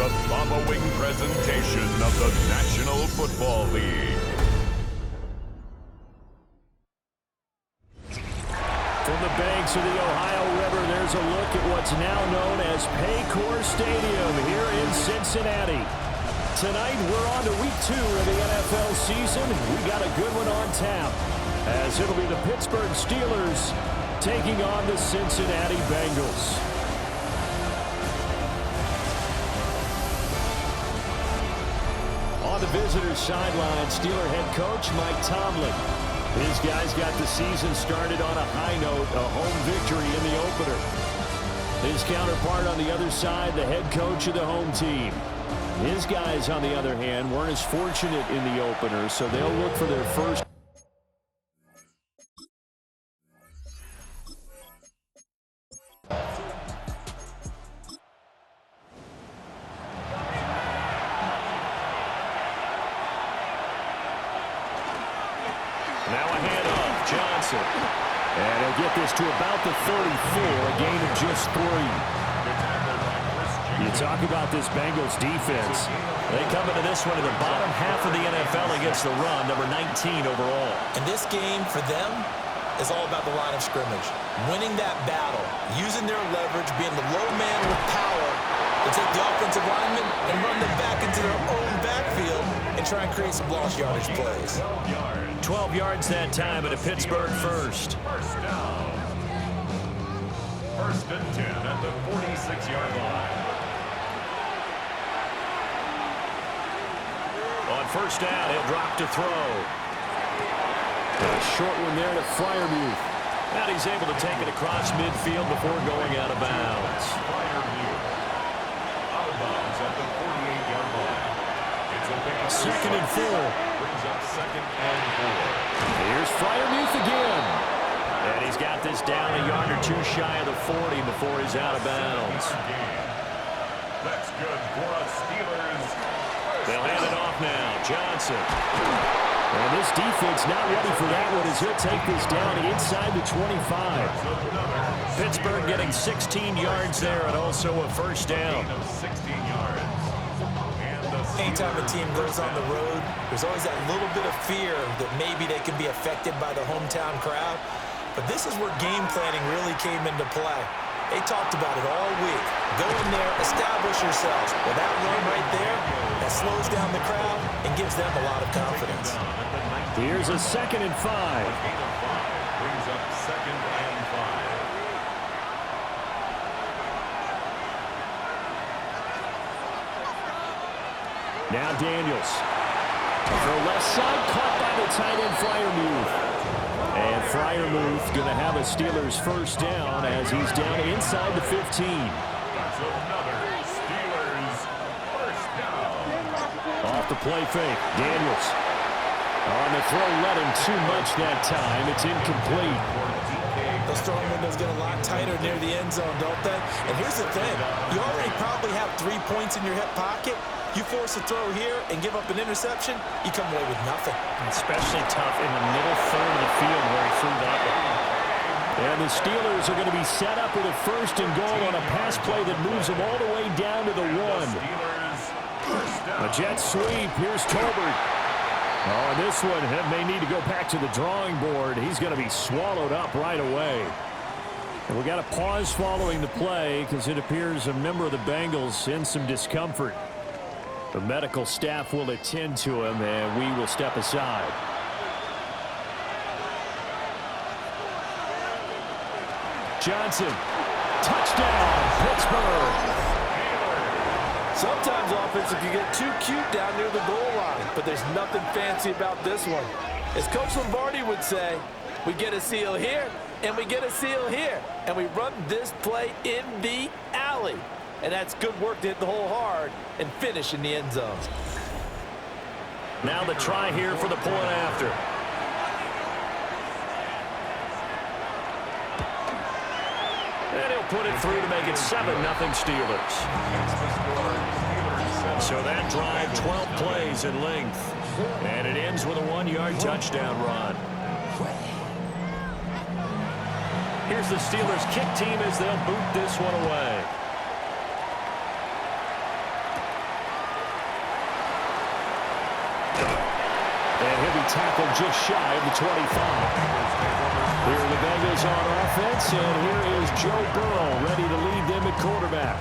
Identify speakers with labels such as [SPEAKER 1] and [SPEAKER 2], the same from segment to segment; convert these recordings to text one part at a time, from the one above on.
[SPEAKER 1] the following presentation of the National Football League.
[SPEAKER 2] From the banks of the Ohio River, there's a look at what's now known as Paycor Stadium here in Cincinnati. Tonight, we're on to week 2 of the NFL season. We got a good one on tap, as it'll be the Pittsburgh Steelers taking on the Cincinnati Bengals. On the visitors' sideline, Steeler head coach Mike Tomlin. His guys got the season started on a high note, a home victory in the opener. His counterpart on the other side, the head coach of the home team. His guys, on the other hand, weren't as fortunate in the opener, so they'll look for their first. Now a handoff, Johnson. And he'll get this to about the 34, a gain of just 3. You talk about this Bengals defense. They come into this one in the bottom half of the NFL against the run, number 19 overall.
[SPEAKER 3] And this game for them is all about the line of scrimmage. Winning that battle, using their leverage, being the low man with power to take the offensive linemen and run them back into their own backfield and try and create some lost yardage plays.
[SPEAKER 2] 12 yards that time at a Pittsburgh first.
[SPEAKER 1] First down. First and 10 at the 46-yard line.
[SPEAKER 2] On first down, he'll drop to throw. A short one there to Freiermuth. And he's able to take it across midfield before going out of bounds.
[SPEAKER 1] Out of bounds at the 48-yard line. It's a pick.
[SPEAKER 2] Second and 4.
[SPEAKER 1] Brings up second and 4.
[SPEAKER 2] Here's Freiermuth again. And he's got this down a yard or 2 shy of the 40 before he's out of bounds.
[SPEAKER 1] That's good for us Steelers.
[SPEAKER 2] They'll hand it off now. Johnson. And this defense not ready for that one as he'll take this down inside the 25. Pittsburgh getting 16 yards there and also a first down.
[SPEAKER 1] 16 yards.
[SPEAKER 3] Anytime a team goes on the road, there's always that little bit of fear that maybe they can be affected by the hometown crowd. But this is where game planning really came into play. They talked about it all week. Go in there, establish yourselves. With that run right there, that slows down the crowd and gives them a lot of confidence.
[SPEAKER 2] Here's a second and 5.
[SPEAKER 1] Brings up second and 5.
[SPEAKER 2] Now Daniels. Throw left side, caught by the tight end Freiermuth. And Freiermuth going to have a Steelers first down as he's down inside the 15.
[SPEAKER 1] That's another Steelers first down.
[SPEAKER 2] Off the play fake, Daniels. On the throw, let him too much that time. It's incomplete.
[SPEAKER 3] Those throwing windows get a lot tighter near the end zone, don't they? And here's the thing. You already probably have 3 points in your hip pocket. You force a throw here and give up an interception, you come away with nothing.
[SPEAKER 2] Especially tough in the middle third of the field where he threw that one. And the Steelers are going to be set up with a first and goal on a pass play that moves them all the way down to the 1. A jet sweep. Here's Tolbert. Oh, and this one may need to go back to the drawing board. He's going to be swallowed up right away. And we got a pause following the play because it appears a member of the Bengals in some discomfort. The medical staff will attend to him, and we will step aside. Johnson. Touchdown, Pittsburgh.
[SPEAKER 4] Sometimes offenses can get too cute down near the goal line, but there's nothing fancy about this one. As Coach Lombardi would say, we get a seal here, and we get a seal here, and we run this play in the alley. And that's good work to hit the hole hard and finish in the end zone.
[SPEAKER 2] Now the try here for the point after. And he'll put it through to make it 7-0 Steelers. So that drive, 12 plays in length. And it ends with a 1-yard touchdown run. Here's the Steelers kick team as they'll boot this one away. And he'll be tackled just shy of the 25. Here are the Bengals on offense, and here is Joe Burrow ready to lead them at quarterback.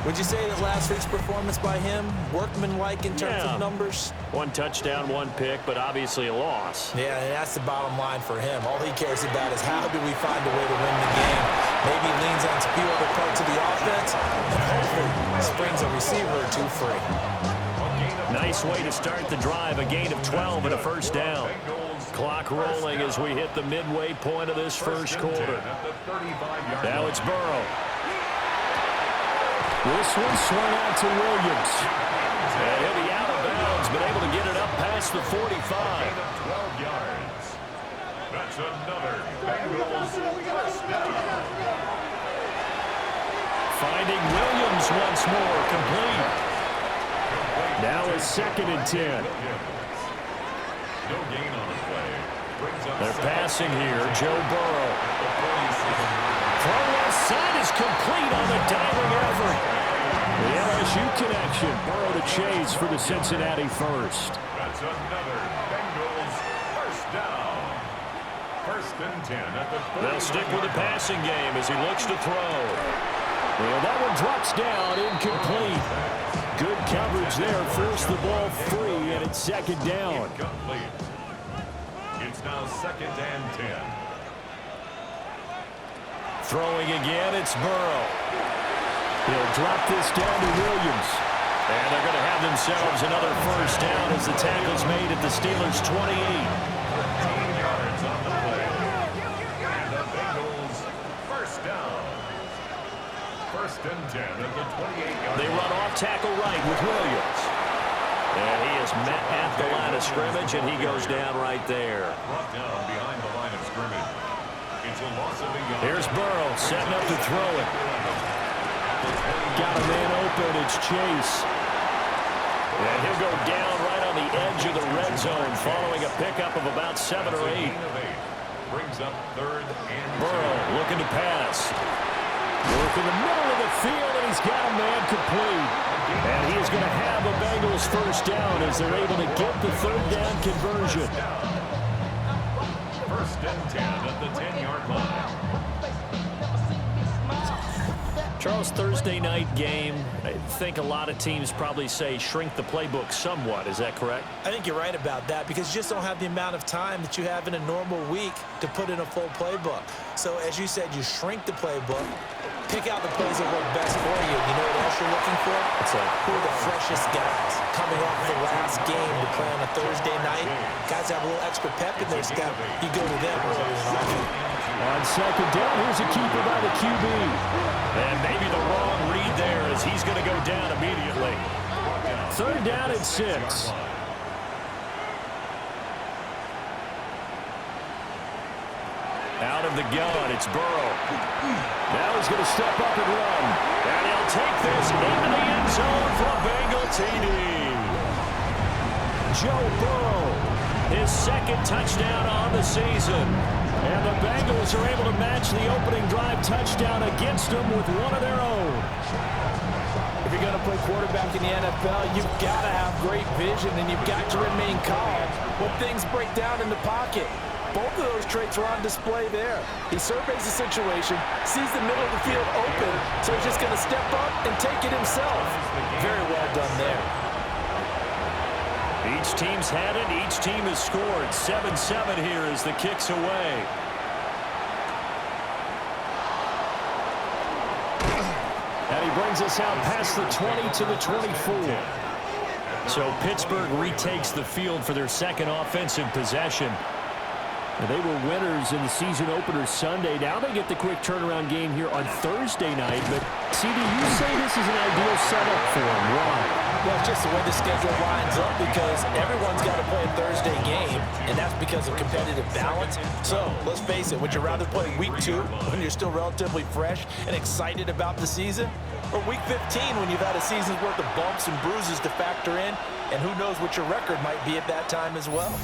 [SPEAKER 3] Would you say that last week's performance by him, workmanlike in terms of numbers?
[SPEAKER 2] 1 touchdown, 1 pick, but obviously a loss.
[SPEAKER 3] Yeah, and that's the bottom line for him. All he cares about is how do we find a way to win the game. Maybe he leans on a few other parts of the offense, and hopefully springs a receiver or two free.
[SPEAKER 2] Nice way to start the drive, a gain of 12 and a first down. Clock rolling as we hit the midway point of this first quarter. Now it's Burrow. This one swung out to Williams. And he'll be out of bounds, but able to get it up past the 45.
[SPEAKER 1] 12 yards. That's another Bengals first down.
[SPEAKER 2] Finding Williams once more, complete. Now it's 2nd and 10.
[SPEAKER 1] No gain on the play.
[SPEAKER 2] They're passing here. Joe Burrow. Throw left side is complete on the diving effort. The LSU connection. Burrow to chase for the Cincinnati first.
[SPEAKER 1] That's another Bengals first down. 1st and 10 at the 30.
[SPEAKER 2] They'll stick with the passing game as he looks to throw. Well, that one drops down, incomplete. Good coverage there, forced the ball free, and it's 2nd down.
[SPEAKER 1] Incomplete. It's now 2nd and 10.
[SPEAKER 2] Throwing again, it's Burrow. He'll drop this down to Williams. And they're going to have themselves another first down as the tackle's made at the Steelers' 28.
[SPEAKER 1] 13 yards on the play. And the Bengals first down. 1st and 10 at the 28-yard.
[SPEAKER 2] They run off tackle right with Williams. And he is met at the line of scrimmage, and he goes down right there.
[SPEAKER 1] Brought down behind the line of scrimmage. It's a loss of a yard.
[SPEAKER 2] Here's Burrow setting up to throw it. Got a man open. It's Chase. And he'll go down right on the edge of the red zone following a pickup of about 7 or 8.
[SPEAKER 1] Brings up 3rd and 10.
[SPEAKER 2] Burrow looking to pass. Work in the middle of the field, and he's got a man complete. And he is going to have a Bengals first down as they're able to get the 3rd down conversion.
[SPEAKER 1] 1st and 10 at the 10-yard line.
[SPEAKER 2] Charles, Thursday night game, I think a lot of teams probably say shrink the playbook somewhat. Is that correct?
[SPEAKER 3] I think you're right about that because you just don't have the amount of time that you have in a normal week to put in a full playbook. So, as you said, you shrink the playbook, pick out the plays that work best for you. You know what else you're looking for? Who are the freshest guys coming off the last game to play on a Thursday night? Guys have a little extra pep in their step. You go to them early and often.
[SPEAKER 2] On 2nd down, here's a keeper by the QB. And maybe the wrong read there as he's going to go down immediately. 3rd down and 6. Out of the gun, it's Burrow. Now he's going to step up and run. And he'll take this into the end zone for a Bengal TD. Joe Burrow, his 2nd touchdown on the season. And the Bengals are able to match the opening drive touchdown against them with one of their own.
[SPEAKER 4] If you're going to play quarterback in the NFL, you've got to have great vision, and you've got to remain calm when things break down in the pocket. Both of those traits are on display there. He surveys the situation, sees the middle of the field open, so he's just going to step up and take it himself. Very well done there.
[SPEAKER 2] Each team's had it. Each team has scored. 7-7 here as the kick's away. And he brings us out past the 20 to the 24. So Pittsburgh retakes the field for their 2nd offensive possession. And they were winners in the season opener Sunday. Now they get the quick turnaround game here on Thursday night. But, CD, you say this is an ideal setup for them. Why?
[SPEAKER 3] Well, it's just the way the schedule lines up because everyone's got to play a Thursday game, and that's because of competitive balance. So, let's face it, would you rather play week 2 when you're still relatively fresh and excited about the season, or week 15 when you've had a season's worth of bumps and bruises to factor in, and who knows what your record might be at that time as well?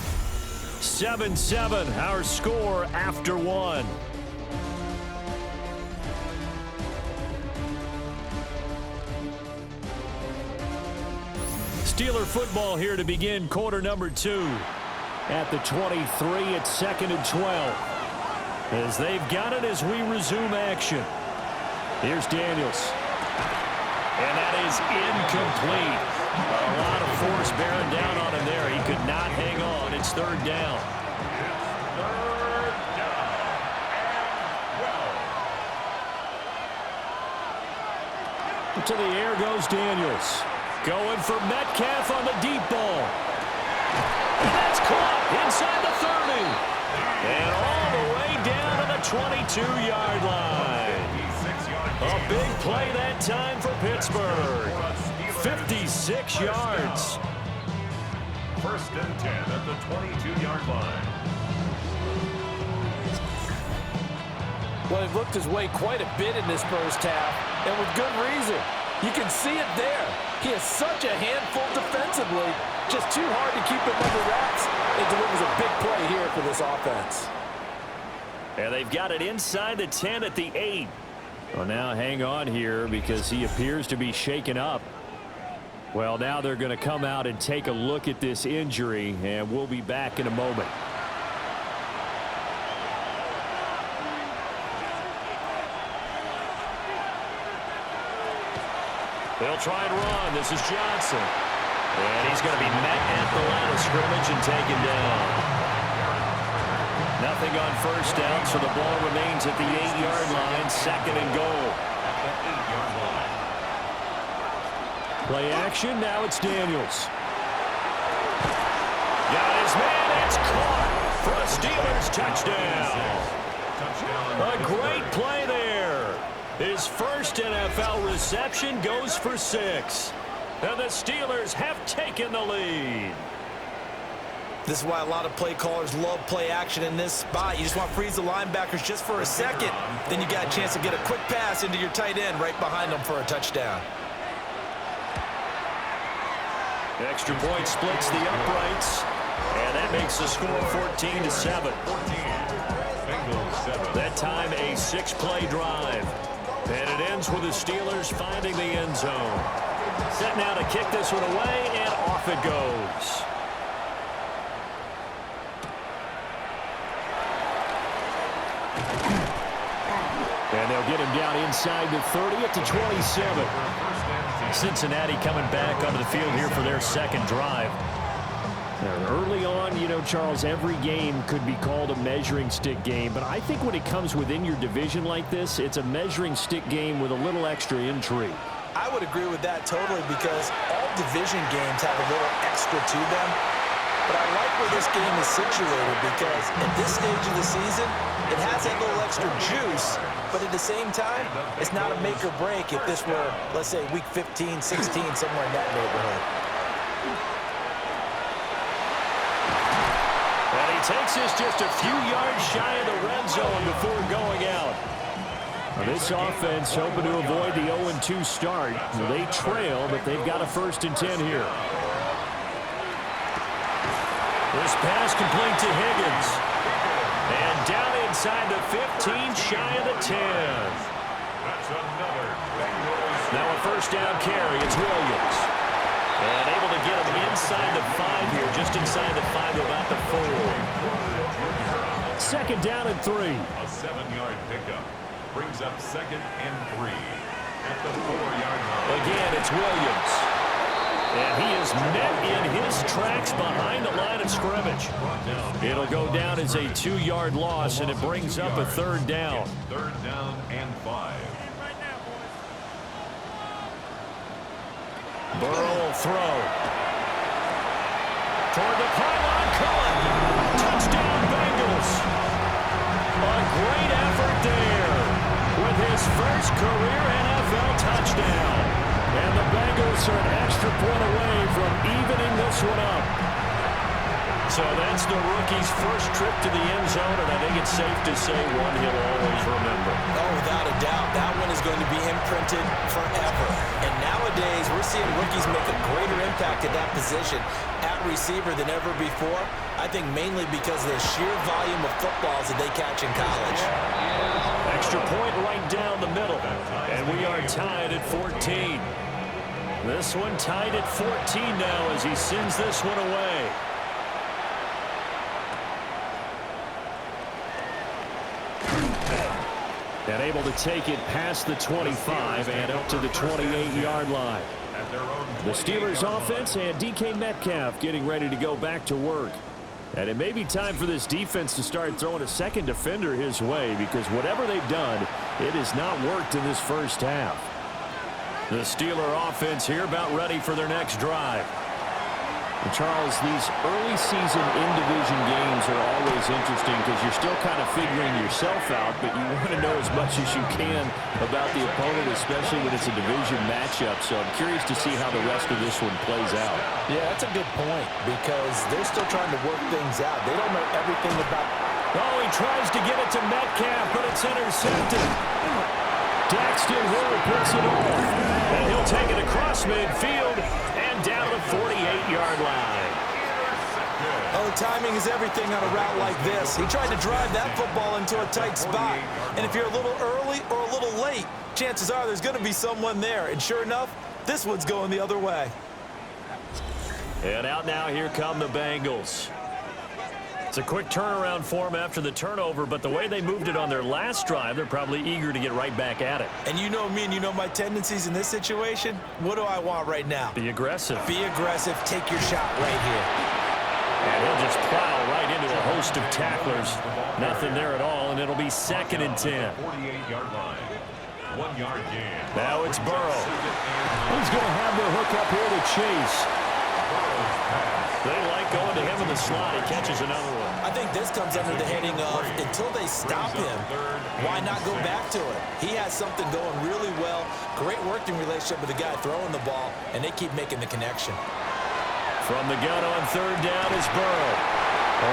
[SPEAKER 2] 7-7, our score after 1. Steeler football here to begin quarter number 2. at the 23. It's 2nd and 12. As they've got it as we resume action. Here's Daniels. And that is incomplete. A lot of force bearing down on him there. He could not hang on. It's 3rd down. To the air goes Daniels. Going for Metcalf on the deep ball. And that's caught inside the 30. And all the way down to the 22-yard line. A big play that time for Pittsburgh. 56 yards.
[SPEAKER 1] 1st and 10 at the 22-yard line.
[SPEAKER 4] Well, he looked his way quite a bit in this first half, and with good reason. You can see it there. He is such a handful defensively. Just too hard to keep him under wraps. It delivers a big play here for this offense.
[SPEAKER 2] And they've got it inside the 10 at the 8. Well, now hang on here because he appears to be shaken up. Well, now they're going to come out and take a look at this injury, and we'll be back in a moment. They'll try and run. This is Johnson. And he's going to be met at the line of scrimmage and taken down. Nothing on 1st down, so the ball remains at the 8-yard line, 2nd and goal. Play action. Now it's Daniels. Got his man. It's caught for a Steelers touchdown. A great play there. His first NFL reception goes for 6. And the Steelers have taken the lead.
[SPEAKER 3] This is why a lot of play callers love play action in this spot. You just want to freeze the linebackers just for a second. Then you got a chance to get a quick pass into your tight end right behind them for a touchdown.
[SPEAKER 2] Extra point splits the uprights. And that makes the score 14-7. That time a 6-play drive. And it ends with the Steelers finding the end zone. Set now to kick this one away, and off it goes. And they'll get him down inside the 30 at the 27. Cincinnati coming back onto the field here for their 2nd drive. Early on, you know, Charles, every game could be called a measuring stick game. But I think when it comes within your division like this, it's a measuring stick game with a little extra intrigue.
[SPEAKER 3] I would agree with that totally because all division games have a little extra to them. But I like where this game is situated because at this stage of the season, it has that little extra juice. But at the same time, it's not a make or break if this were, let's say, week 15, 16, somewhere in that neighborhood.
[SPEAKER 2] Takes us just a few yards shy of the red zone before going out. This offense hoping to avoid the 0-2 start. They trail, but they've got a 1st and 10 here. This pass complete to Higgins. And down inside the 15, shy of the 10.
[SPEAKER 1] That's another.
[SPEAKER 2] Now a 1st down carry. It's Williams. And able to get him inside the 5 here, just inside the 5, about the 4. 2nd down and 3.
[SPEAKER 1] A 7-yard pickup brings up 2nd and 3 at the 4-yard line.
[SPEAKER 2] Again, it's Williams. And he is met in his tracks behind the line of scrimmage. It'll go down as a 2-yard loss, and it brings up a 3rd down.
[SPEAKER 1] 3rd down and 5.
[SPEAKER 2] Burrow will throw. Toward the pylon, Cullen. Touchdown, Bengals. A great effort there with his first career NFL touchdown. And the Bengals are an extra point away from evening this one up. So that's the rookie's first trip to the end zone, and I think it's safe to say one he'll always remember.
[SPEAKER 3] Oh, without a doubt, that one is going to be imprinted forever. And nowadays, we're seeing rookies make a greater impact at that position at receiver than ever before. I think mainly because of the sheer volume of footballs that they catch in college.
[SPEAKER 2] Extra point right down the middle, and we are tied at 14. This one tied at 14 now as he sends this one away. And able to take it past the 25 and up to the 28-yard line. The Steelers offense and DK Metcalf getting ready to go back to work. And it may be time for this defense to start throwing a second defender his way, because whatever they've done, it has not worked in this first half. The Steeler offense here about ready for their next drive. And Charles, these early season in-division games are always interesting because you're still kind of figuring yourself out, but you want to know as much as you can about the opponent, especially when it's a division matchup. So I'm curious to see how the rest of this one plays out.
[SPEAKER 3] Yeah, that's a good point because they're still trying to work things out. They don't know everything about.
[SPEAKER 2] Oh, he tries to get it to Metcalf, but it's intercepted. Daxton Hill puts it off, and he'll take it across midfield and down to the 48-yard line.
[SPEAKER 3] Oh, timing is everything on a route like this. He tried to drive that football into a tight spot, and if you're a little early or a little late, chances are there's going to be someone there, and sure enough, this one's going the other way.
[SPEAKER 2] And out now, here come the Bengals. It's a quick turnaround for them after the turnover, but the way they moved it on their last drive, they're probably eager to get right back at it.
[SPEAKER 3] And you know me and you know my tendencies in this situation. What do I want right now?
[SPEAKER 2] Be aggressive.
[SPEAKER 3] Be aggressive. Take your shot right here.
[SPEAKER 2] And he'll just plow right into a host of tacklers. Nothing there at all, and it'll be 2nd and 10.
[SPEAKER 1] 48-yard line. 1 yard gain.
[SPEAKER 2] Now it's Burrow. He's going to have the hook up here to Chase. They like going to him in the slot. He catches another one.
[SPEAKER 3] I think this comes under the heading of until they stop him, why not go back to it? He has something going really well. Great working relationship with the guy throwing the ball, and they keep making the connection.
[SPEAKER 2] From the gun on 3rd down is Burrow.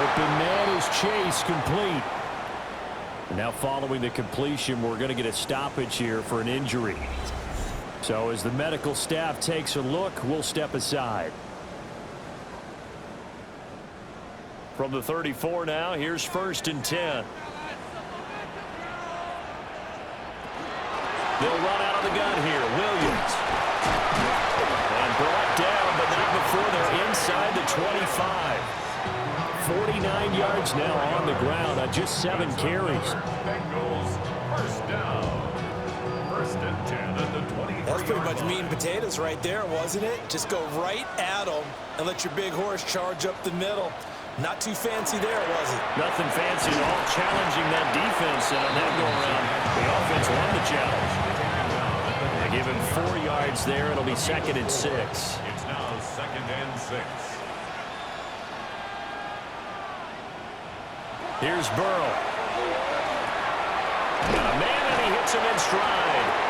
[SPEAKER 2] Open man is Chase, complete. Now following the completion, we're going to get a stoppage here for an injury. So as the medical staff takes a look, we'll step aside. From the 34 now, here's 1st and 10. They'll run out of the gun here. Williams. And brought down, but not before they're inside the 25. 49 yards now on the ground on just 7 carries.
[SPEAKER 1] Bengals, 1st down. 1st and 10 at the 20.
[SPEAKER 3] That's pretty much meat and potatoes right there, wasn't it? Just go right at them and let your big horse charge up the middle. Not too fancy there, was it?
[SPEAKER 2] Nothing fancy at all, challenging that defense, and on that go-around, the offense won the challenge. They give him 4 yards there. It'll be 2nd and 6.
[SPEAKER 1] It's now 2nd and 6.
[SPEAKER 2] Here's Burrow. Got a man, and he hits him in stride.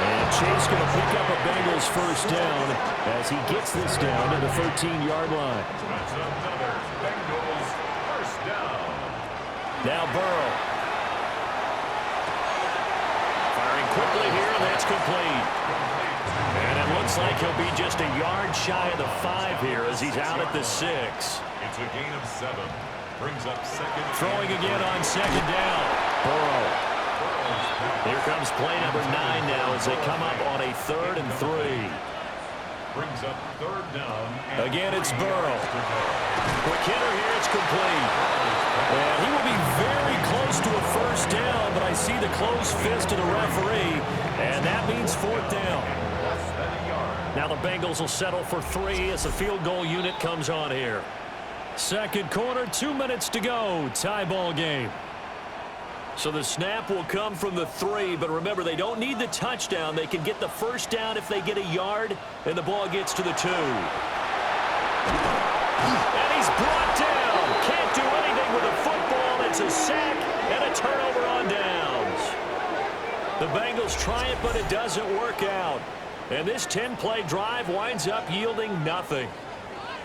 [SPEAKER 2] And Chase going to pick up a Bengals 1st down as he gets this down to the 13-yard line.
[SPEAKER 1] That's another Bengals 1st down.
[SPEAKER 2] Now Burrow. Firing quickly here, and that's complete. And it looks like he'll be just a yard shy of the 5 here as he's out at the 6.
[SPEAKER 1] It's a gain of 7. Brings up 2nd.
[SPEAKER 2] Throwing again on 2nd down. Burrow. Here comes play number 9 now as they come up on a 3rd and 3.
[SPEAKER 1] Brings up 3rd down.
[SPEAKER 2] Again, it's Burrow. Quick hitter here, it's complete. And he will be very close to a 1st down, but I see the closed fist of the referee, and that means 4th down. Now the Bengals will settle for 3 as the field goal unit comes on here. 2nd quarter, 2 minutes to go. Tie ball game. So the snap will come from the 3, but remember, they don't need the touchdown. They can get the 1st down if they get a yard, and the ball gets to the 2. And he's brought down. Can't do anything with a football. It's a sack and a turnover on downs. The Bengals try it, but it doesn't work out. And this 10-play drive winds up yielding nothing.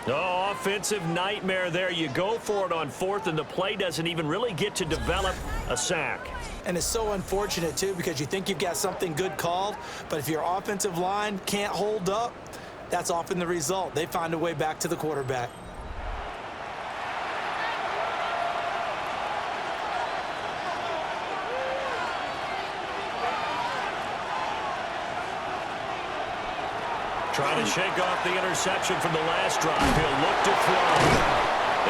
[SPEAKER 2] Oh, offensive nightmare there. You go for it on 4th, and the play doesn't even really get to develop a sack.
[SPEAKER 3] And it's so unfortunate, too, because you think you've got something good called, but if your offensive line can't hold up, that's often the result. They find a way back to the quarterback.
[SPEAKER 2] Trying to shake off the interception from the last drive. He'll look to throw.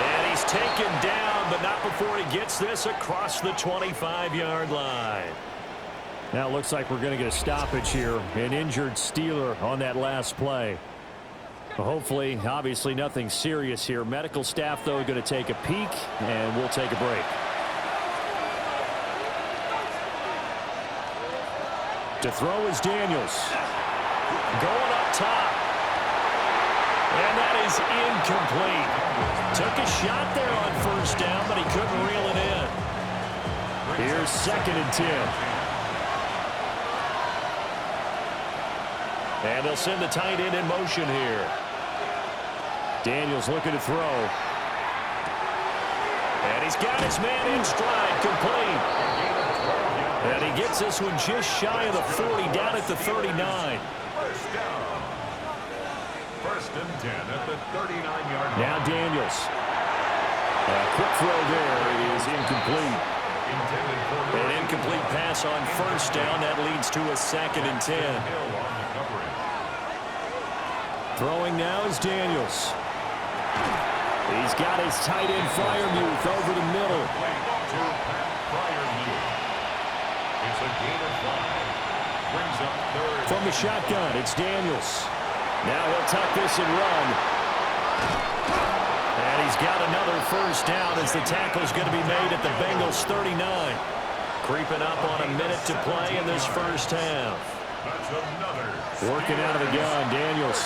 [SPEAKER 2] And he's taken down, but not before he gets this across the 25-yard line. Now it looks like we're going to get a stoppage here. An injured Steeler on that last play. Hopefully, obviously nothing serious here. Medical staff, though, going to take a peek, and we'll take a break. To throw is Daniels. Going up top. And that is incomplete. Took a shot there on first down, but he couldn't reel it in. Here's 2nd and 10. And they'll send the tight end in motion here. Daniels looking to throw. And he's got his man in stride, complete. And he gets this one just shy of the 40, down at the 39.
[SPEAKER 1] First down. 1st and 10 at the 39-yard line.
[SPEAKER 2] Now Daniels. A quick throw there is incomplete. An incomplete pass on first down. That leads to a 2nd and 10. Throwing now is Daniels. He's got his tight end Freiermuth over the middle.
[SPEAKER 1] It's a gain of 5. Brings up 3rd.
[SPEAKER 2] From the shotgun, it's Daniels. Now he'll tuck this and run. And he's got another first down as the tackle's going to be made at the Bengals 39. Creeping up on a minute to play in this first half.
[SPEAKER 1] That's another.
[SPEAKER 2] Working out of the gun, Daniels.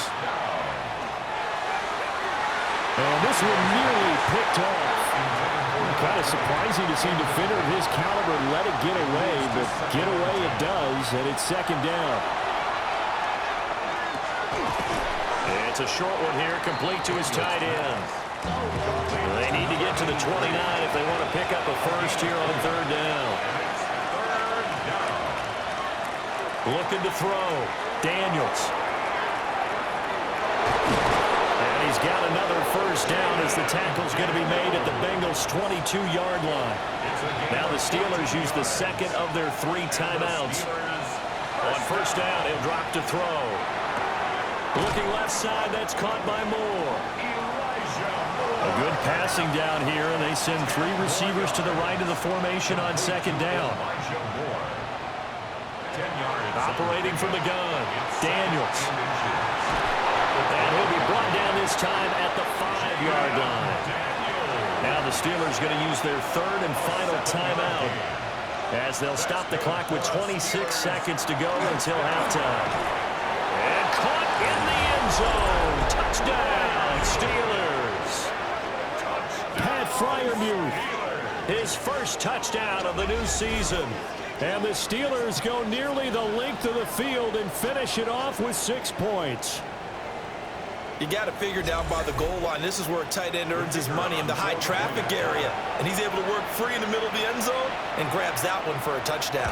[SPEAKER 2] And this one nearly picked off. Kind of surprising to see a defender of his caliber let it get away, but get away it does, and it's 2nd down. It's a short one here, complete to his tight end. They need to get to the 29 if they want to pick up a first here on 3rd down. Looking to throw. Daniels. And he's got another first down as the tackle's going to be made at the Bengals' 22-yard line. Now the Steelers use the 2nd of their 3 timeouts. On first down, he'll drop to throw. Looking left side, that's caught by Moore. A good passing down here, and they send 3 receivers to the right of the formation on 2nd down. Operating from the gun, Daniels. And he'll be brought down this time at the 5-yard line. Now the Steelers going to use their 3rd and final timeout as they'll stop the clock with 26 seconds to go until halftime. And caught in the end zone. Touchdown, Steelers. Pat Freiermuth, his first touchdown of the new season. And the Steelers go nearly the length of the field and finish it off with 6 points.
[SPEAKER 3] You got to figure down by the goal line. This is where a tight end earns his money in the high traffic area. And he's able to work free in the middle of the end zone and grabs that one for a touchdown.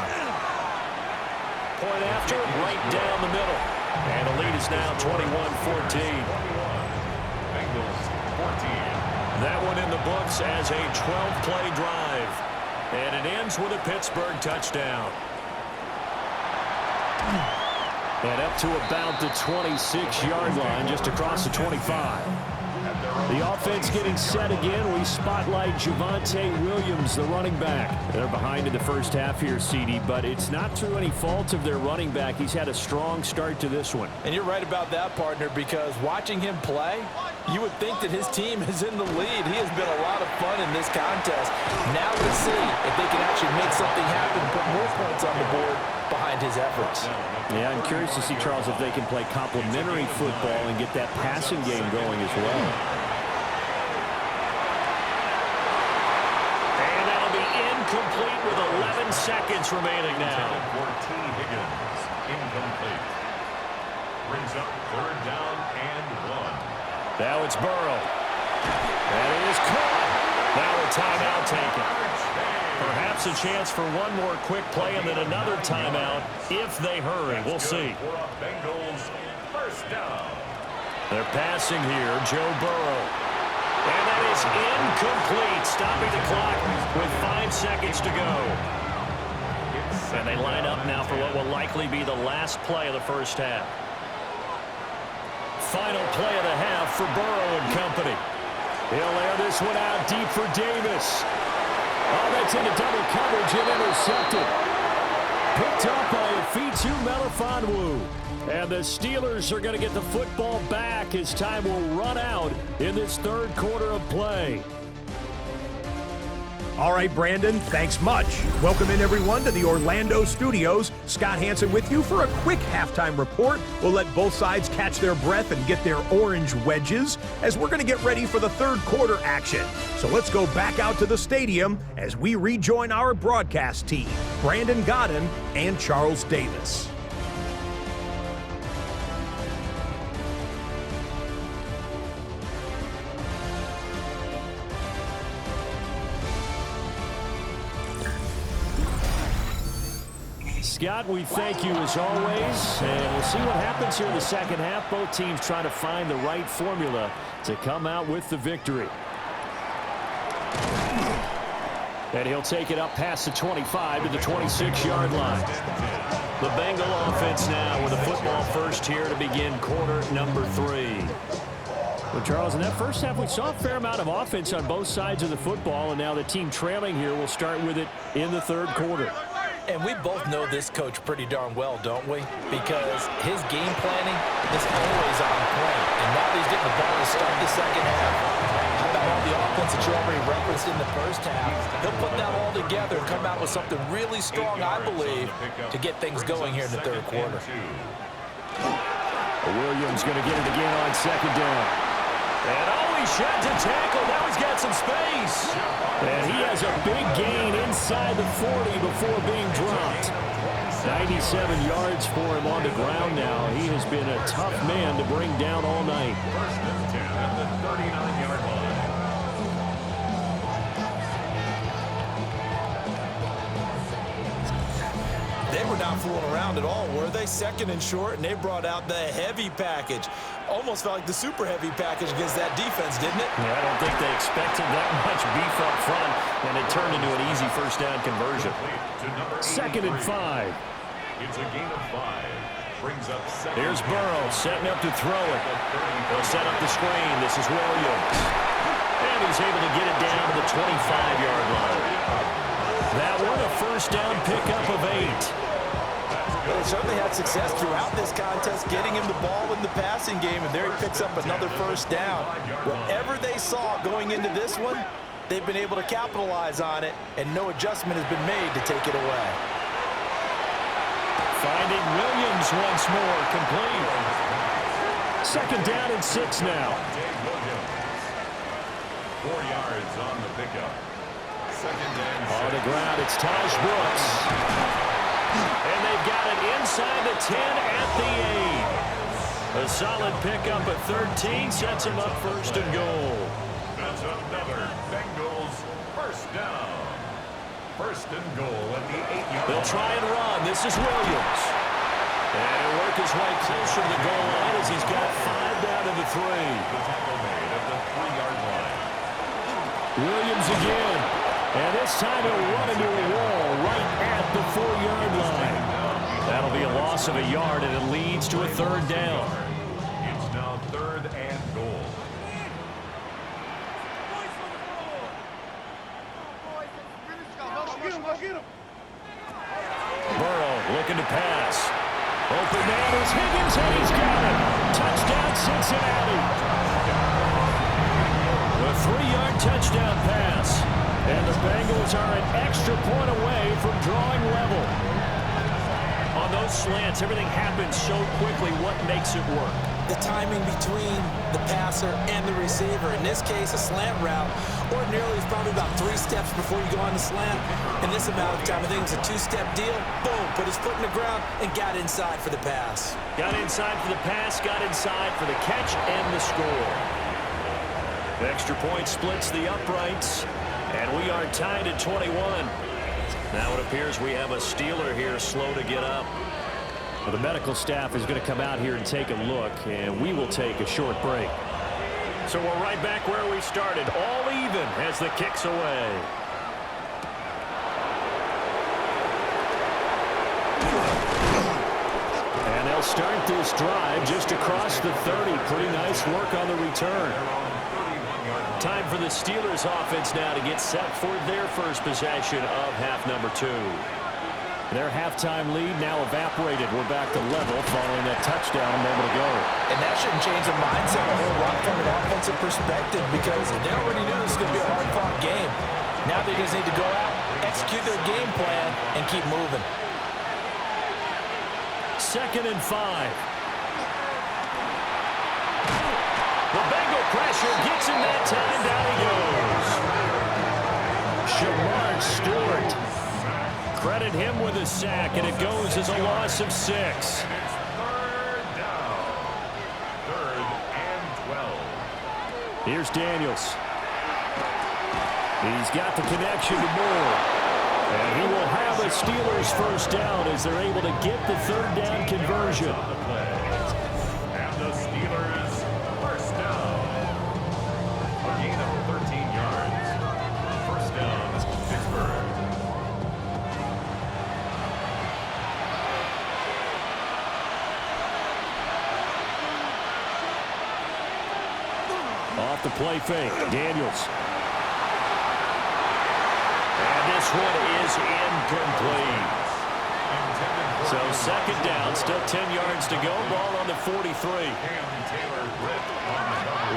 [SPEAKER 2] Point after, right down the middle. And the lead is now 21-14.
[SPEAKER 1] Bengals 14.
[SPEAKER 2] That one in the books as a 12-play drive. And it ends with a Pittsburgh touchdown. And up to about the 26-yard line, just across the 25. The offense getting set again. We spotlight Javonte Williams, the running back. They're behind in the first half here, CD, but it's not through any fault of their running back. He's had a strong start to this one.
[SPEAKER 4] And you're right about that, partner, because watching him play, you would think that his team is in the lead. He has been a lot of fun in this contest. Now let's see if they can actually make something happen, put more points on the board behind his efforts.
[SPEAKER 2] Yeah, I'm curious to see, Charles, if they can play complementary football and get that passing game going as well. And that'll be incomplete with 11 seconds remaining now.
[SPEAKER 1] 14 Higgins, incomplete. Brings up 3rd down and 1.
[SPEAKER 2] Now it's Burrow. That is caught. Now a timeout taken. Perhaps a chance for one more quick play and then another timeout if they hurry. We'll see.
[SPEAKER 1] Bengals first down.
[SPEAKER 2] They're passing here, Joe Burrow. And that is incomplete, stopping the clock with 5 seconds to go. And they line up now for what will likely be the last play of the first half. Final play of the half for Burrow and company. He'll air this one out deep for Davis. Oh, that's into double coverage and intercepted. Picked up by Afitu Melifonwu. And the Steelers are going to get the football back as time will run out in this third quarter of play.
[SPEAKER 5] All right, Brandon, thanks much. Welcome in, everyone, to the Orlando studios. Scott Hansen with you for a quick halftime report. We'll let both sides catch their breath and get their orange wedges as we're going to get ready for the third quarter action. So let's go back out to the stadium as we rejoin our broadcast team, Brandon Godden and Charles Davis.
[SPEAKER 2] Scott, we thank you as always, and we'll see what happens here in the second half. Both teams trying to find the right formula to come out with the victory. And he'll take it up past the 25 to the 26-yard line. The Bengal offense now with a football first here to begin quarter number 3. Well, Charles, in that first half, we saw a fair amount of offense on both sides of the football, and now the team trailing here will start with it in the third quarter.
[SPEAKER 3] And we both know this coach pretty darn well, don't we? Because his game planning is always on point. And now he's getting the ball to start the second half. How about all the offense that you already referenced in the first half? He'll put that all together and come out with something really strong, I believe, to get things going here in the third quarter.
[SPEAKER 2] Williams going to get it again on second down. And he shot to tackle. Now he's got some space. And he has a big gain inside the 40 before being dropped. 97 yards for him on the ground now. He has been a tough man to bring down all night.
[SPEAKER 1] First and 10 at the 39-yard line.
[SPEAKER 3] They were not fooling around at all, were they? Second and short, and they brought out the heavy package. Almost felt like the super heavy package against that defense, didn't it?
[SPEAKER 2] Yeah, I don't think they expected that much beef up front, and it turned into an easy first down conversion. Second and 5.
[SPEAKER 1] It's a gain of 5. Brings up second.
[SPEAKER 2] Here's Burrow setting up to throw it. They'll set up the screen. This is Williams. And he's able to get it down to the 25-yard line. That one a first down pickup of 8.
[SPEAKER 3] Well, they certainly had success throughout this contest, getting him the ball in the passing game, and there he picks up another first down. Whatever they saw going into this one, they've been able to capitalize on it, and no adjustment has been made to take it away.
[SPEAKER 2] Finding Williams once more, complete. Second down and 6 now.
[SPEAKER 1] 4 yards on the pickup. Second and 6.
[SPEAKER 2] On the ground, it's Taj Brooks. And they've got it inside the 10 at the 8. A solid pickup at 13 sets him up first and goal.
[SPEAKER 1] That's another Bengals first down. First and goal at the 8-yard line.
[SPEAKER 2] They'll try and run. This is Williams. And he'll work his way closer to the goal line as he's got 5 down to the 3.
[SPEAKER 1] The tackle made at the 3-yard line.
[SPEAKER 2] Williams again. And this time he'll run into a wall right at the 4-yard line. That'll be a loss of a yard, and it leads to a third down.
[SPEAKER 1] It's now third and goal.
[SPEAKER 2] Burrow looking to pass. Open man is Higgins, and he's got it. Touchdown, Cincinnati. The 3-yard touchdown pass. And the Bengals are an extra point away from drawing level. On those slants, everything happens so quickly. What makes it work?
[SPEAKER 3] The timing between the passer and the receiver. In this case, a slant route ordinarily is probably about 3 steps before you go on the slant. In this amount of time, I think it's a 2-step deal. Boom, put his foot in the ground and got inside for the pass.
[SPEAKER 2] Got inside for the pass, got inside for the catch and the score. The extra point splits the uprights, and we are tied at 21. Now it appears we have a Steeler here slow to get up. Well, the medical staff is going to come out here and take a look, and we will take a short break. So we're right back where we started, all even as the kick's away. And they'll start this drive just across the 30. Pretty nice work on the return. Time for the Steelers offense now to get set for their first possession of half number 2. Their halftime lead now evaporated. We're back to level following that touchdown a moment ago.
[SPEAKER 3] And that shouldn't change the mindset a whole lot from an offensive perspective because they already knew this was going to be a hard-fought game. Now they just need to go out, execute their game plan, and keep moving.
[SPEAKER 2] 2nd and 5. The Bengal pressure gets him that time. Down he goes. Shamar Stewart. Credit him with a sack, and it goes as a loss of 6.
[SPEAKER 1] And it's 3rd down. 3rd and 12.
[SPEAKER 2] Here's Daniels. He's got the connection to Moore. And he will have a Steelers first down as they're able to get the 3rd down conversion.
[SPEAKER 1] And the Steelers first down. A gain of 13 yards. First down, Pittsburgh.
[SPEAKER 2] Off the play fake, Daniels. And this one is incomplete. So 2nd down, still 10 yards to go. Ball on the 43.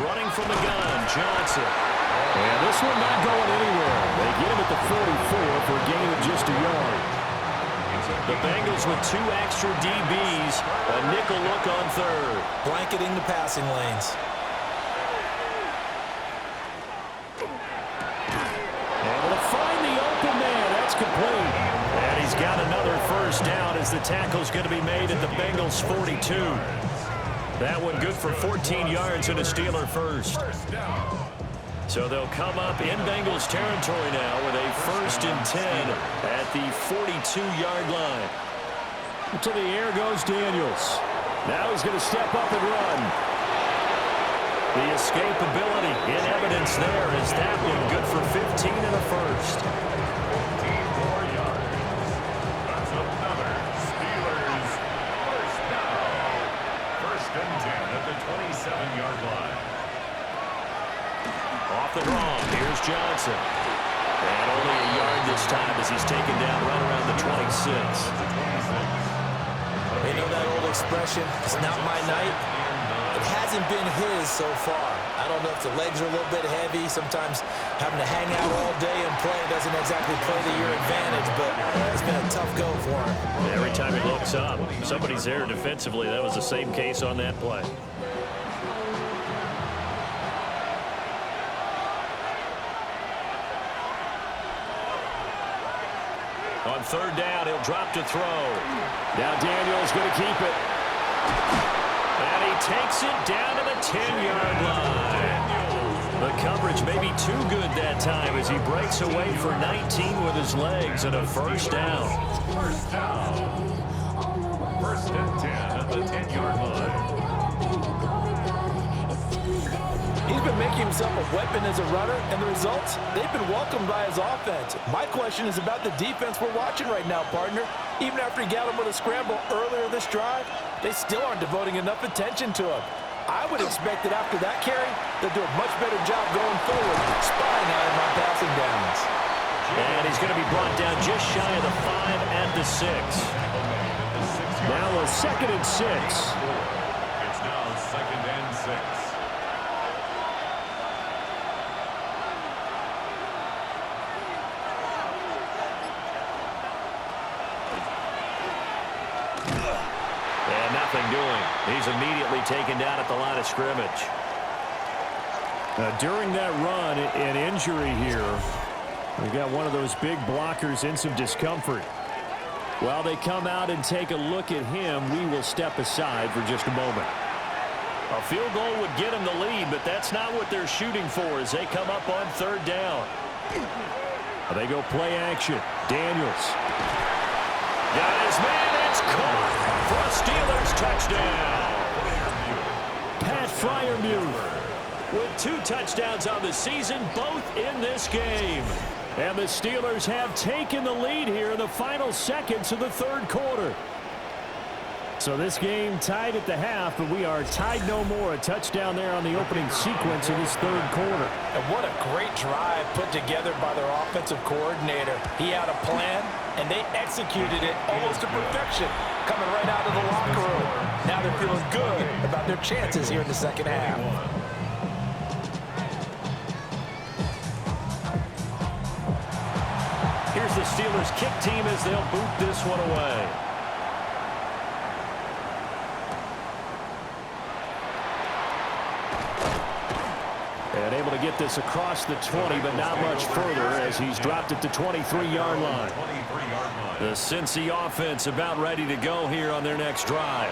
[SPEAKER 2] Running from the gun, Johnson. And this one not going anywhere. They get him at the 44 for a gain of just a yard. The Bengals with 2 extra DBs. A nickel look on 3rd.
[SPEAKER 3] Blanketing the passing lanes.
[SPEAKER 2] Able to find the open man. That's complete. And he's got another first down as the tackle's going to be made at the Bengals 42. That one good for 14 yards and a Steeler first. So they'll come up in Bengals territory now with a 1st and 10 at the 42-yard line. To the air goes Daniels. Now he's going to step up and run. The escapability in evidence there is that one good for 15 and a first.
[SPEAKER 1] 14 more yards. That's another Steelers first down. 1st and 10 at the 27-yard line.
[SPEAKER 2] Off the draw, here's Johnson. And only a yard this time as he's taken down right around the 26.
[SPEAKER 3] You know that old expression, it's not my night? It hasn't been his so far. I don't know if the legs are a little bit heavy. Sometimes having to hang out all day and play doesn't exactly play to your advantage, but it's been a tough go for him.
[SPEAKER 2] Every time he looks up, somebody's there defensively. That was the same case on that play. On 3rd down, he'll drop to throw. Now Daniels going to keep it. And he takes it down to the 10-yard line. The coverage may be too good that time as he breaks away for 19 with his legs and a first down.
[SPEAKER 1] First down. 1st and 10 at the 10-yard line.
[SPEAKER 4] He's been making himself a weapon as a runner, and the results, they've been welcomed by his offense. My question is about the defense we're watching right now, partner. Even after he got him with a scramble earlier this drive, they still aren't devoting enough attention to him. I would expect that after that carry, they'll do a much better job going forward, spying on him on passing downs.
[SPEAKER 2] And he's going to be brought down just shy of the 5 at the 6. Now a 2nd and 6.
[SPEAKER 1] It's now 2nd and 6.
[SPEAKER 2] And nothing doing. He's immediately taken down at the line of scrimmage. During that run, an injury here. We've got one of those big blockers in some discomfort. While they come out and take a look at him, we will step aside for just a moment. A field goal would get him the lead, but that's not what they're shooting for as they come up on 3rd down. They go play action. Daniels. Got his man. It's caught for a Steelers touchdown. Pat Freiermuth with 2 touchdowns on the season, both in this game. And the Steelers have taken the lead here in the final seconds of the 3rd quarter. So this game tied at the half, but we are tied no more. A touchdown there on the opening sequence of this 3rd quarter.
[SPEAKER 3] And what a great drive put together by their offensive coordinator. He had a plan, and they executed it almost to perfection, coming right out of the locker room. Now they're feeling good about their chances here in the second half.
[SPEAKER 2] Here's the Steelers kick team as they'll boot this one away. And able to get this across the 20, but not much further as he's dropped it to 23-yard line. The Cincy offense about ready to go here on their next drive.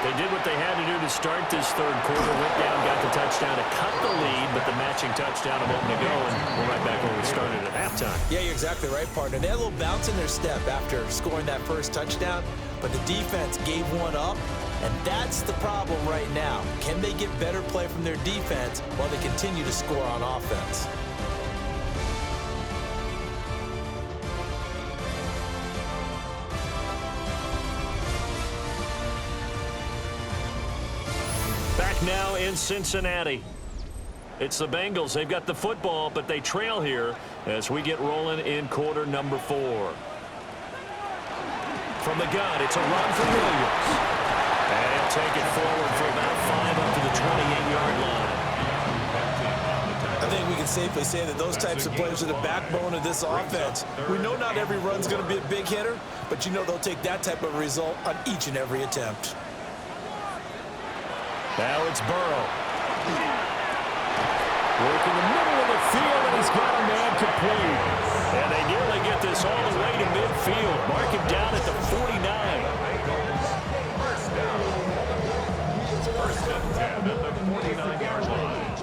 [SPEAKER 2] They did what they had to do to start this third quarter. Went down, got the touchdown to cut the lead, but the matching touchdown a moment ago, and we're right back where we started at halftime.
[SPEAKER 3] Yeah, you're exactly right, partner. They had a little bounce in their step after scoring that first touchdown, but the defense gave one up, and that's the problem right now. Can they get better play from their defense while they continue to score on offense?
[SPEAKER 2] Back now in Cincinnati. It's the Bengals. They've got the football, but they trail here as we get rolling in quarter number 4. From the gun, it's a run for Williams. And he'll take it forward for about 5 up to the 28-yard line.
[SPEAKER 3] I think we can safely say that those types of players are the backbone of this offense. We know not every run's going to be a big hitter, but you know they'll take that type of result on each and every attempt.
[SPEAKER 2] Now it's Burrow. Working the middle of the field, and he's got a man complete. And they nearly get this all the way to midfield. Mark him down at the 49.
[SPEAKER 1] First and 10 at the 49-yard line.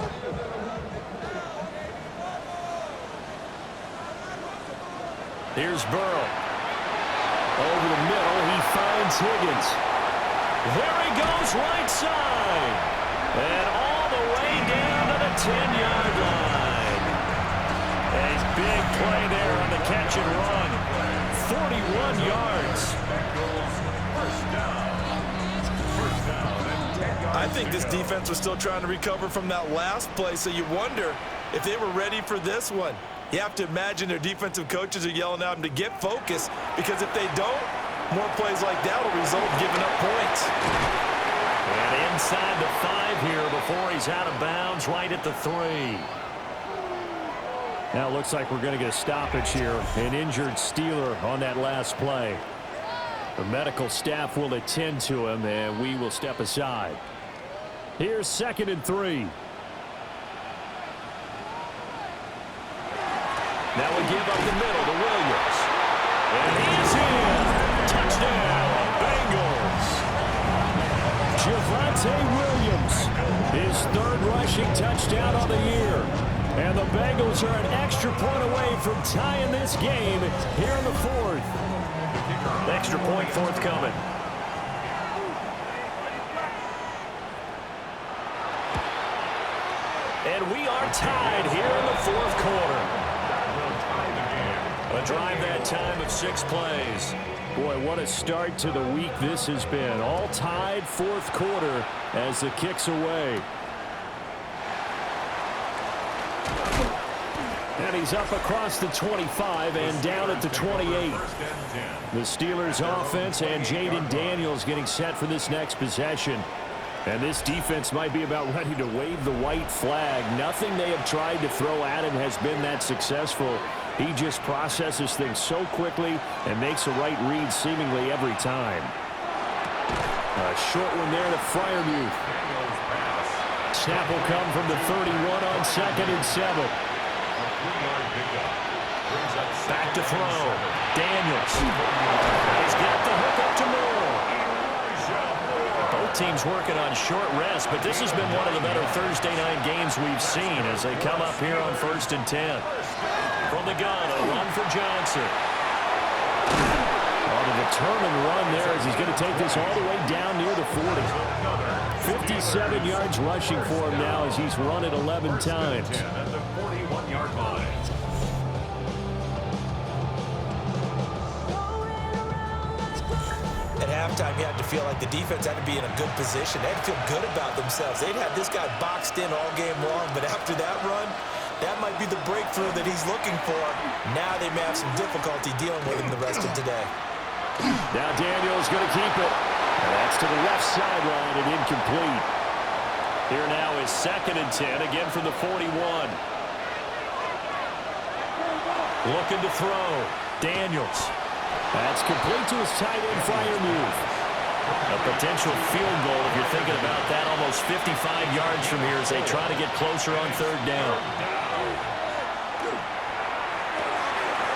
[SPEAKER 2] Here's Burrow. Over the middle, he finds Higgins. There he goes, right side. And all the way down to the 10-yard line. A big play there on the catch and run. 41 yards.
[SPEAKER 3] I think this defense was still trying to recover from that last play, so you wonder if they were ready for this one. You have to imagine their defensive coaches are yelling at them to get focused, because if they don't, more plays like that will result in giving up points.
[SPEAKER 2] And inside the 5 here before he's out of bounds, right at the 3. Now it looks like we're going to get a stoppage here. An injured Steeler on that last play. The medical staff will attend to him, and we will step aside. Here's 2nd and 3. Now we give up the middle to Williams. And he's in. Touchdown, Bengals. Javonte Williams, his 3rd rushing touchdown on the year. And the Bengals are an extra point away from tying this game here in the 4th. Extra point forthcoming. And we are tied here in the 4th quarter. A drive that time of 6 plays. Boy, what a start to the week this has been. All tied 4th quarter as the kick's away. And he's up across the 25 and down at the 28. The Steelers offense and Jaden Daniels getting set for this next possession. And this defense might be about ready to wave the white flag. Nothing they have tried to throw at him has been that successful. He just processes things so quickly and makes the right read seemingly every time. A short one there to Freiermuth. Snap will come from the 31 on 2nd and 7. Back to throw. Daniels. He's got the hook up to Moore. Both teams working on short rest, but this has been one of the better Thursday night games we've seen as they come up here on 1st and 10. From the gun, a run for Johnson. On a determined run there as he's going to take this all the way down near the 40. 57 yards rushing for him now as he's run it 11 times.
[SPEAKER 1] At the 41-yard line.
[SPEAKER 3] At halftime, you had to feel like the defense had to be in a good position. They had to feel good about themselves. They'd had this guy boxed in all game long, but after that run, That might be the breakthrough that he's looking for. Now they may have some difficulty dealing with him the rest of today.
[SPEAKER 2] Now Daniels going to keep it. And that's to the left sideline and incomplete. Here now is 2nd and 10, again from the 41. Looking to throw. Daniels. That's complete to his tight end Freiermuth. A potential field goal if you're thinking about that. Almost 55 yards from here as they try to get closer on 3rd down.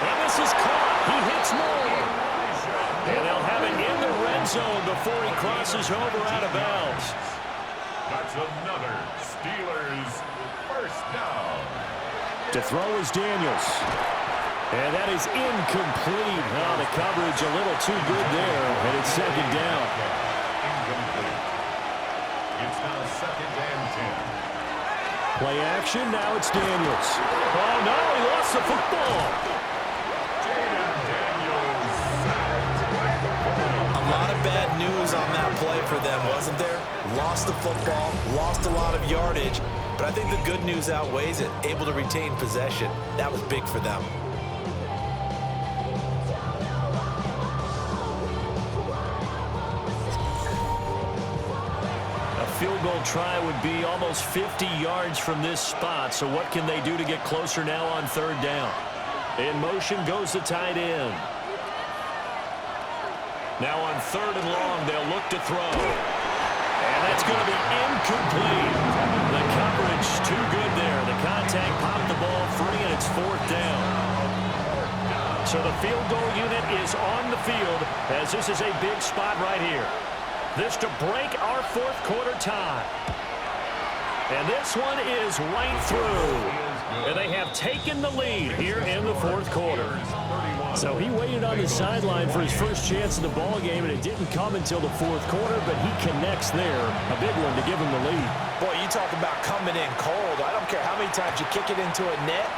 [SPEAKER 2] And this is caught. He hits Moore. And they'll have it in the red zone before he crosses over out of bounds.
[SPEAKER 1] That's another Steelers first down.
[SPEAKER 2] To throw is Daniels. And that is incomplete. Oh, the coverage a little too good there, and it's 2nd down.
[SPEAKER 1] Incomplete. It's now 2nd and 10.
[SPEAKER 2] Play action, now it's Daniels. Oh, no, he lost the football.
[SPEAKER 3] A lot of bad news on that play for them, wasn't there? Lost the football, lost a lot of yardage, but I think the good news outweighs it. Able to retain possession. That was big for them.
[SPEAKER 2] Field goal try would be almost 50 yards from this spot. So what can they do to get closer now on 3rd down? In motion goes the tight end. Now on 3rd and long, they'll look to throw. And that's going to be incomplete. The coverage too good there. The contact popped the ball free, and it's 4th down. So the field goal unit is on the field as this is a big spot right here. This to break our 4th quarter tie. And this one is right through. And they have taken the lead here in the 4th quarter. So he waited on the sideline for his first chance in the ball game, and it didn't come until the 4th quarter, but he connects there. A big one to give him the lead.
[SPEAKER 3] Boy, you talk about coming in cold. I don't care how many times you kick it into a net.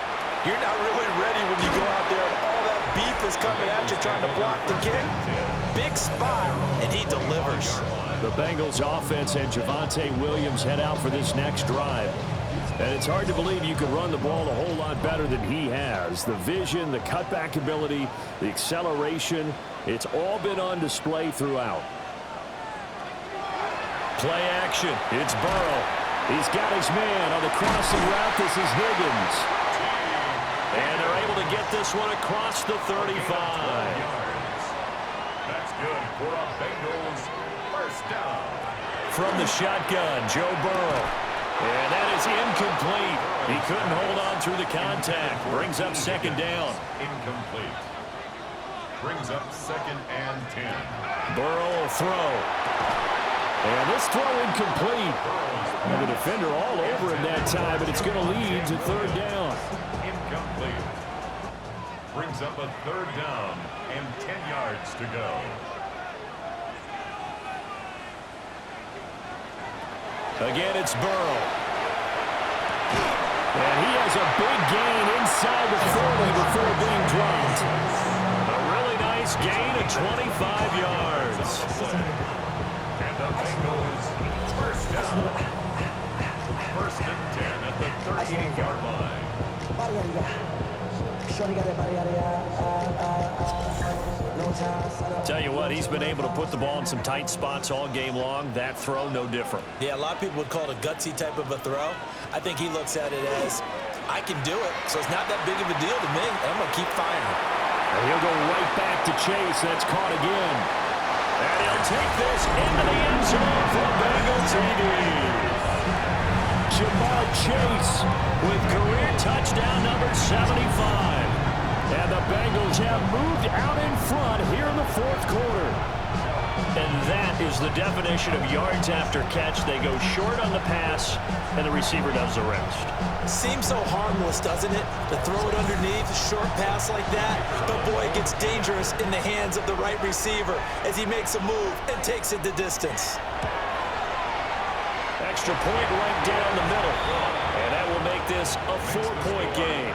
[SPEAKER 3] You're not really ready when you go out there and all that beef is coming at you trying to block the kick. Big spot, and he delivers.
[SPEAKER 2] The Bengals offense and Javonte Williams head out for this next drive. And it's hard to believe you can run the ball a whole lot better than he has. The vision, the cutback ability, the acceleration, it's all been on display throughout. Play action. It's Burrow. He's got his man on the crossing route. This is Higgins. And they're able to get this one across the 35.
[SPEAKER 1] That's good for a Bengals first down.
[SPEAKER 2] From the shotgun, Joe Burrow. And that is incomplete. He couldn't hold on through the contact. Brings up 2nd down.
[SPEAKER 1] Incomplete. Brings up 2nd and 10.
[SPEAKER 2] Burrow will throw. And this throw incomplete. And the defender all over him that time, but it's going to lead to 3rd down.
[SPEAKER 1] Incomplete. Brings up a 3rd down and 10 yards to go.
[SPEAKER 2] Again, it's Burrow. And he has a big gain inside the 40 before being dropped. A really nice gain of 25 yards.
[SPEAKER 1] And the Bengals first down. 1st and 10 at the 38-yard line.
[SPEAKER 2] Tell you what, he's been able to put the ball in some tight spots all game long. That throw, no different.
[SPEAKER 3] Yeah, a lot of people would call it a gutsy type of a throw. I think he looks at it as, I can do it, so it's not that big of a deal to me. I'm going to keep firing.
[SPEAKER 2] And he'll go right back to Chase. That's caught again. And he'll take this into the end zone for a Bengals TD. Jamar Chase with career touchdown number 75. And the Bengals have moved out in front here in the 4th quarter. And that is the definition of yards after catch. They go short on the pass, and the receiver does the rest.
[SPEAKER 3] Seems so harmless, doesn't it? To throw it underneath, a short pass like that. But boy, it gets dangerous in the hands of the right receiver as he makes a move and takes it the distance.
[SPEAKER 2] Extra point right down the middle. And that will make this a 4-point game.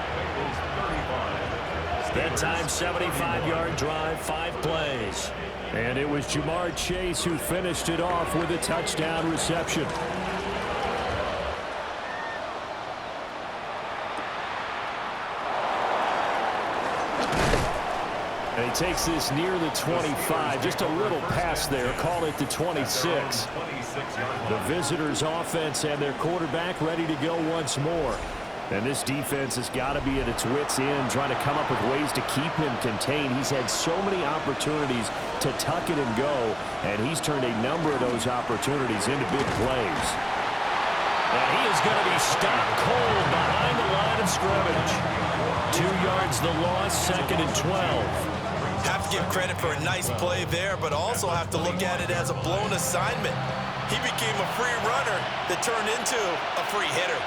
[SPEAKER 2] That time, 75-yard drive, 5 plays. And it was Jamar Chase who finished it off with a touchdown reception. And he takes this near the 25, just a little past there, call it the 26. The visitors' offense and their quarterback ready to go once more. And this defense has got to be at its wits' end, trying to come up with ways to keep him contained. He's had so many opportunities to tuck it and go, and he's turned a number of those opportunities into big plays. And he is going to be stopped cold behind the line of scrimmage. 2 yards the loss, 2nd and 12.
[SPEAKER 3] Have to give credit for a nice play there, but also have to look at it as a blown assignment. He became a free runner that turned into a free hitter.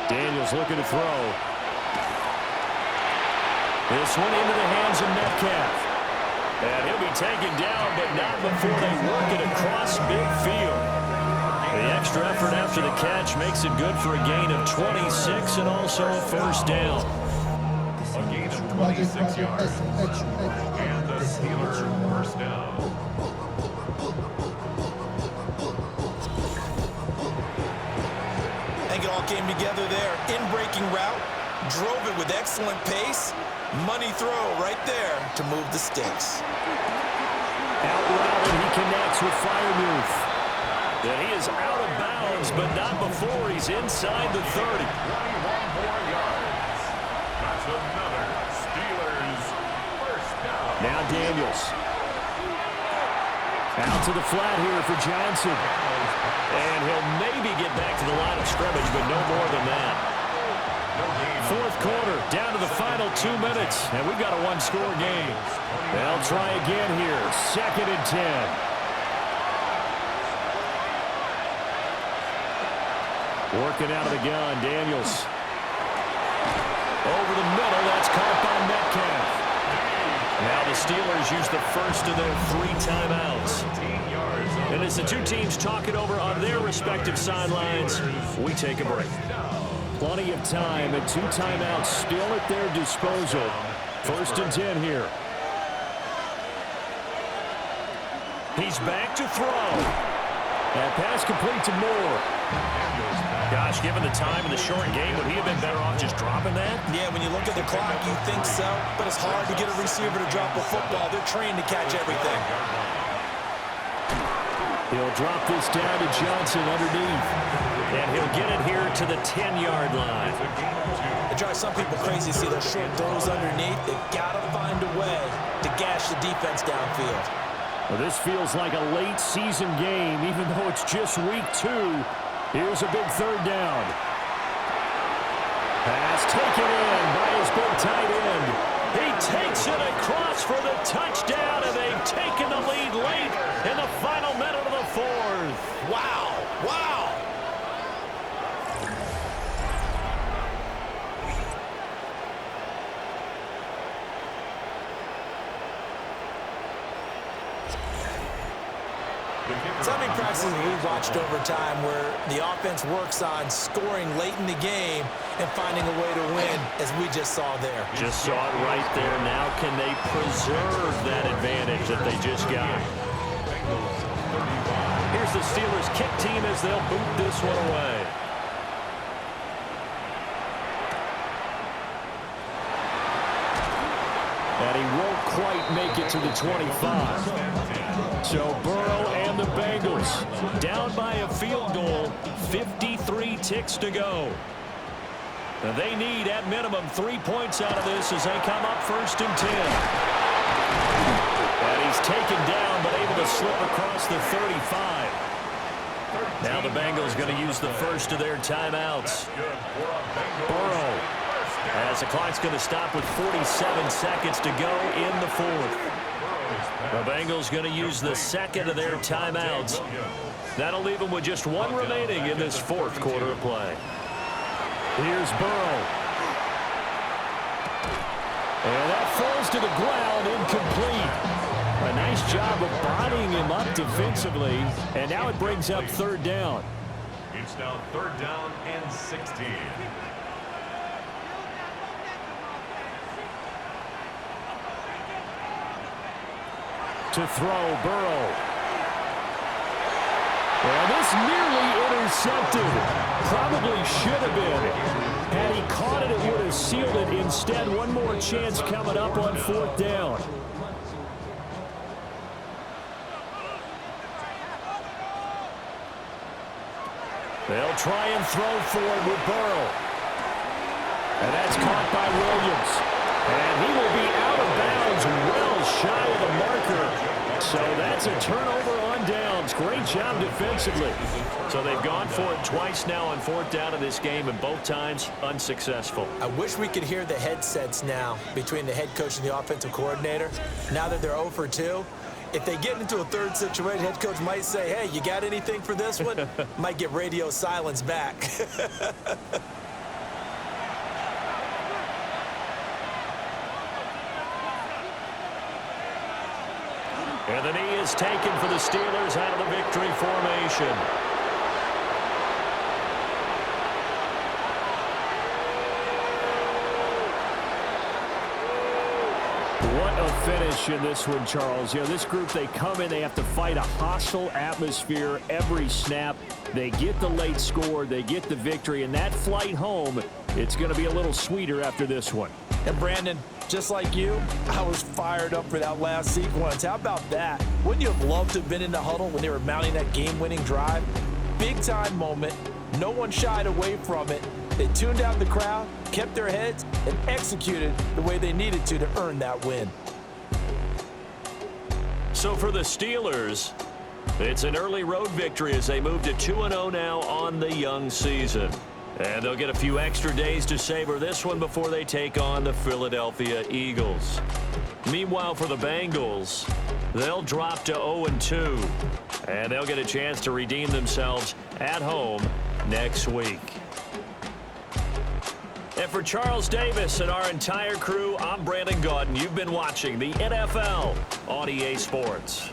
[SPEAKER 2] Daniels looking to throw. This one into the hands of Metcalf. And he'll be taken down, but not before they work it across midfield. The extra effort after the catch makes it good for a gain of 26 and also a first down.
[SPEAKER 1] A gain of 26 yards. And the Steelers first down.
[SPEAKER 3] I think it all came together there. In-breaking route, drove it with excellent pace. Money throw right there to move the sticks.
[SPEAKER 2] Out route, and he connects with Freiermuth. And he is out of bounds, but not before he's inside the 30.
[SPEAKER 1] 21 more yards. That's another Steelers first down.
[SPEAKER 2] Now Daniels. Out to the flat here for Johnson. And he'll maybe get back to the line of scrimmage, but no more than that. Fourth quarter, down to the final 2 minutes, and we've got a one-score game. They'll try again here, 2nd and 10. Working out of the gun, Daniels. Over the middle, that's caught by Metcalf. Now the Steelers use the first of their 3 timeouts. And as the two teams talk it over on their respective sidelines, we take a break. Plenty of time and 2 timeouts still at their disposal. 1st and 10 here. He's back to throw. That pass complete to Moore. Gosh, given the time in the short game, would he have been better off just dropping that?
[SPEAKER 3] Yeah, when you look at the clock, you think so, but it's hard to get a receiver to drop a football. They're trained to catch everything.
[SPEAKER 2] He'll drop this down to Johnson underneath. And he'll get it here to the 10-yard line.
[SPEAKER 3] It drives some people crazy to see those short throws underneath. They've got to find a way to gash the defense downfield.
[SPEAKER 2] Well, this feels like a late-season game, even though it's just week 2. Here's a big 3rd down. Pass taken in by his big tight end. He takes it across for the touchdown, and they've taken the lead late in the final minute of the 4th.
[SPEAKER 3] Wow! Wow! So many practices we've watched over time where the offense works on scoring late in the game and finding a way to win, as we just saw there.
[SPEAKER 2] Just saw it right there. Now can they preserve that advantage that they just got? Here's the Steelers kick team as they'll boot this one away. And he won't quite make it to the 25. So Burrow and the Bengals down by a field goal, 53 ticks to go. Now they need at minimum 3 points out of this as they come up 1st and 10. And he's taken down but able to slip across the 35. Now the Bengals going to use the first of their timeouts. Burrow, as the clock's going to stop with 47 seconds to go in the 4th. The Bengals going to use the 2nd of their timeouts. That'll leave them with just 1 remaining in this 4th quarter of play. Here's Burrow. And that falls to the ground, incomplete. A nice job of bodying him up defensively. And now it brings up 3rd down.
[SPEAKER 1] It's now 3rd down and 16.
[SPEAKER 2] To throw, Burrow. Well, this nearly intercepted. Probably should have been. Had he caught it, it would have sealed it. Instead, one more chance coming up on 4th down. They'll try and throw for it with Burrow. And that's caught by Williams. And he will be out of bounds, well shy of the marker. So that's a turnover on downs. Great job defensively. So they've gone for it twice now on 4th down in this game, and both times unsuccessful.
[SPEAKER 3] I wish we could hear the headsets now between the head coach and the offensive coordinator. Now that they're 0 for 2, if they get into a third situation, head coach might say, hey, you got anything for this one? Might get radio silence back.
[SPEAKER 2] And the knee is taken for the Steelers out of the victory formation. What a finish in this one, Charles. You know, this group, they come in, they have to fight a hostile atmosphere every snap. They get the late score, they get the victory, and that flight home, it's going to be a little sweeter after this one.
[SPEAKER 4] And Brandon, just like you, I was fired up for that last sequence. How about that? Wouldn't you have loved to have been in the huddle when they were mounting that game-winning drive? Big-time moment. No one shied away from it. They tuned out the crowd, kept their heads, and executed the way they needed to earn that win.
[SPEAKER 2] So for the Steelers, it's an early road victory as they move to 2-0 now on the young season. And they'll get a few extra days to savor this one before they take on the Philadelphia Eagles. Meanwhile, for the Bengals, they'll drop to 0-2. And they'll get a chance to redeem themselves at home next week. And for Charles Davis and our entire crew, I'm Brandon Gaudin. You've been watching the NFL on EA Sports.